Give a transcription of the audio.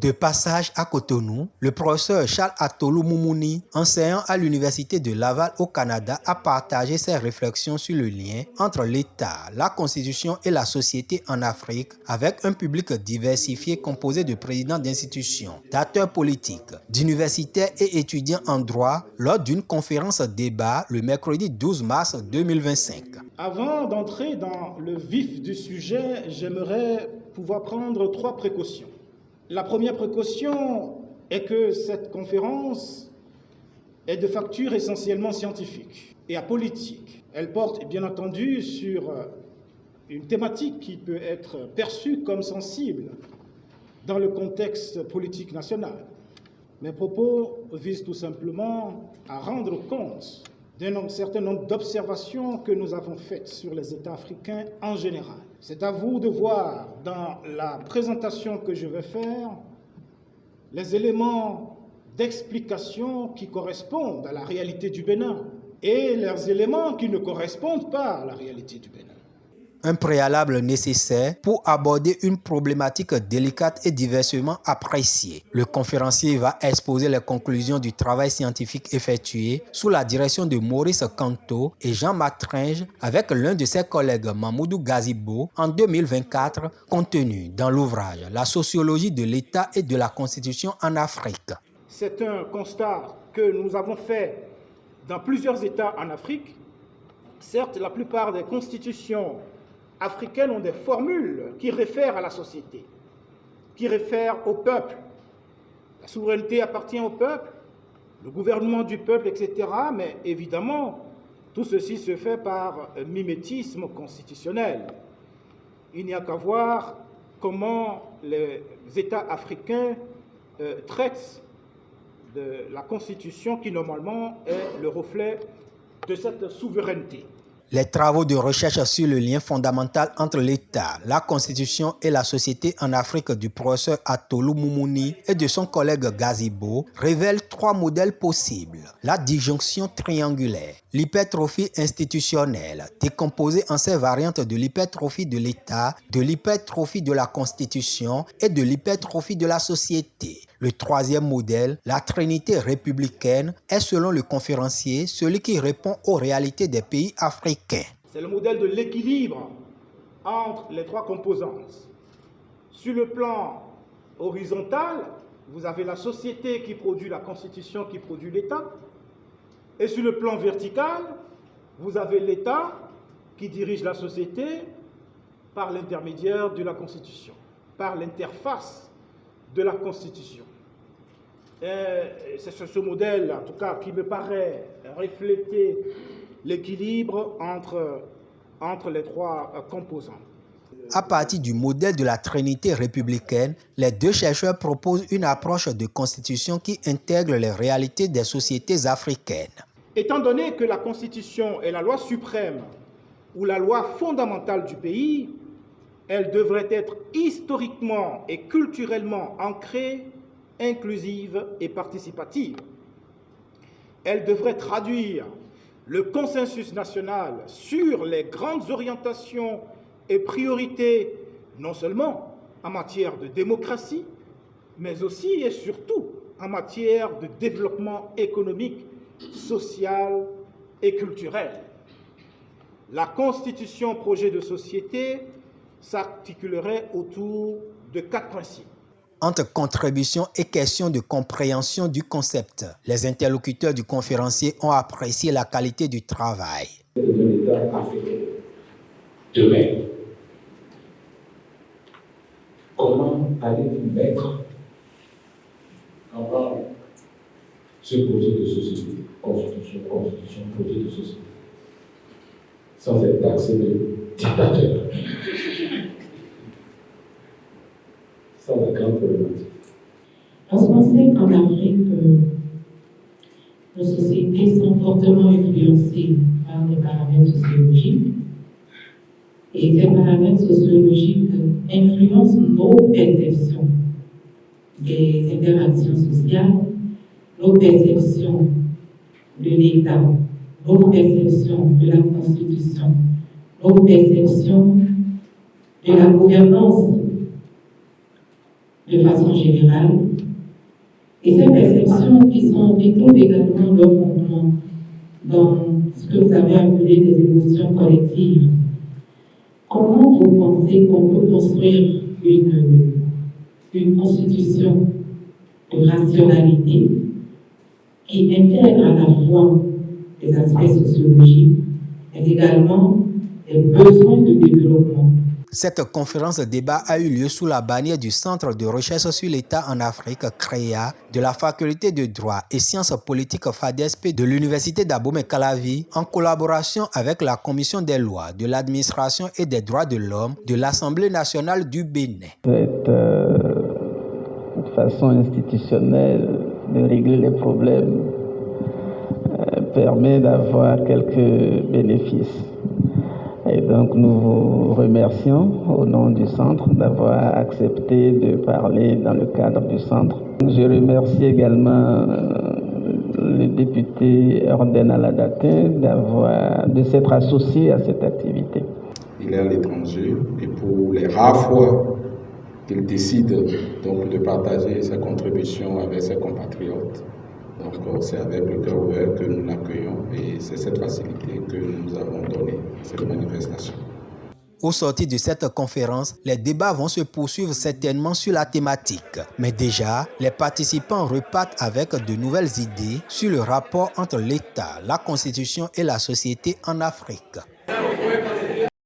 De passage à Cotonou, le professeur Charles Atolo Moumouni, enseignant à l'Université de Laval au Canada, a partagé ses réflexions sur le lien entre l'État, la Constitution et la société en Afrique, avec un public diversifié composé de présidents d'institutions, d'acteurs politiques, d'universitaires et étudiants en droit lors d'une conférence débat le mercredi 12 mars 2025. Avant d'entrer dans le vif du sujet, j'aimerais pouvoir prendre 3 précautions. La première précaution est que cette conférence est de facture essentiellement scientifique et apolitique. Elle porte bien entendu sur une thématique qui peut être perçue comme sensible dans le contexte politique national. Mes propos visent tout simplement à rendre compte d'un certain nombre d'observations que nous avons faites sur les États africains en général. C'est à vous de voir dans la présentation que je vais faire les éléments d'explication qui correspondent à la réalité du Bénin et les éléments qui ne correspondent pas à la réalité du Bénin. Un préalable nécessaire pour aborder une problématique délicate et diversement appréciée. Le conférencier va exposer les conclusions du travail scientifique effectué sous la direction de Maurice Kanto et Jean Matringe avec l'un de ses collègues Mamoudou Gazibo en 2024, contenu dans l'ouvrage « La sociologie de l'État et de la Constitution en Afrique ». C'est un constat que nous avons fait dans plusieurs États en Afrique. Certes, la plupart des constitutions africaines ont des formules qui réfèrent à la société, qui réfèrent au peuple. La souveraineté appartient au peuple, le gouvernement du peuple, etc. Mais évidemment, tout ceci se fait par mimétisme constitutionnel. Il n'y a qu'à voir comment les États africains traitent de la Constitution qui, normalement, est le reflet de cette souveraineté. Les travaux de recherche sur le lien fondamental entre l'État, la Constitution et la société en Afrique du professeur Atolo Moumouni et de son collègue Gazibo révèlent 3 modèles possibles. La disjonction triangulaire, l'hypertrophie institutionnelle, décomposée en ses variantes de l'hypertrophie de l'État, de l'hypertrophie de la Constitution et de l'hypertrophie de la société. Le 3e modèle, la trinité républicaine, est selon le conférencier celui qui répond aux réalités des pays africains. C'est le modèle de l'équilibre entre les 3 composantes. Sur le plan horizontal, vous avez la société qui produit la Constitution, qui produit l'État. Et sur le plan vertical, vous avez l'État qui dirige la société par l'intermédiaire de la Constitution, par l'interface de la Constitution. C'est ce modèle, en tout cas, qui me paraît refléter l'équilibre entre les 3 composants. À partir du modèle de la trinité républicaine, les 2 chercheurs proposent une approche de constitution qui intègre les réalités des sociétés africaines. Étant donné que la Constitution est la loi suprême ou la loi fondamentale du pays, elle devrait être historiquement et culturellement ancrée, inclusive et participative. Elle devrait traduire le consensus national sur les grandes orientations et priorités, non seulement en matière de démocratie, mais aussi et surtout en matière de développement économique, social et culturel. La Constitution projet de société s'articulerait autour de 4 principes. Entre contribution et question de compréhension du concept, les interlocuteurs du conférencier ont apprécié la qualité du travail. De l'État africain. Demain, comment allez-vous mettre en parle ce projet de société, constitution, projet de société, sans être taxé de dictateur, sans la grande problématique. Parce qu'on sait qu'en Afrique, nos sociétés sont fortement influencées par des paramètres sociologiques, et ces paramètres sociologiques influencent nos perceptions des interactions sociales, nos perceptions de l'État, nos perceptions de la Constitution, nos perceptions de la gouvernance de façon générale. Et ces perceptions qui trouvent également leur fondement dans ce que vous avez appelé des émotions collectives. Comment vous pensez qu'on peut construire une constitution de rationalité qui intègre à la fois les aspects sociologiques, mais également les besoins de développement? Cette conférence de débat a eu lieu sous la bannière du Centre de recherche sur l'État en Afrique, CREA, de la Faculté de droit et sciences politiques FADESP de l'Université d'Abomey-Calavi, en collaboration avec la Commission des lois, de l'administration et des droits de l'homme de l'Assemblée nationale du Bénin. Cette façon institutionnelle de régler les problèmes permet d'avoir quelques bénéfices. Et donc nous vous remercions au nom du centre d'avoir accepté de parler dans le cadre du centre. Je remercie également le député Orden Aladatin de s'être associé à cette activité. Il est à l'étranger et pour les rares fois qu'il décide donc de partager sa contribution avec ses compatriotes, donc c'est avec le cœur ouvert que nous l'accueillons et c'est cette facilité que nous avons donnée à cette manifestation. Au sortir de cette conférence, les débats vont se poursuivre certainement sur la thématique. Mais déjà, les participants repartent avec de nouvelles idées sur le rapport entre l'État, la Constitution et la société en Afrique.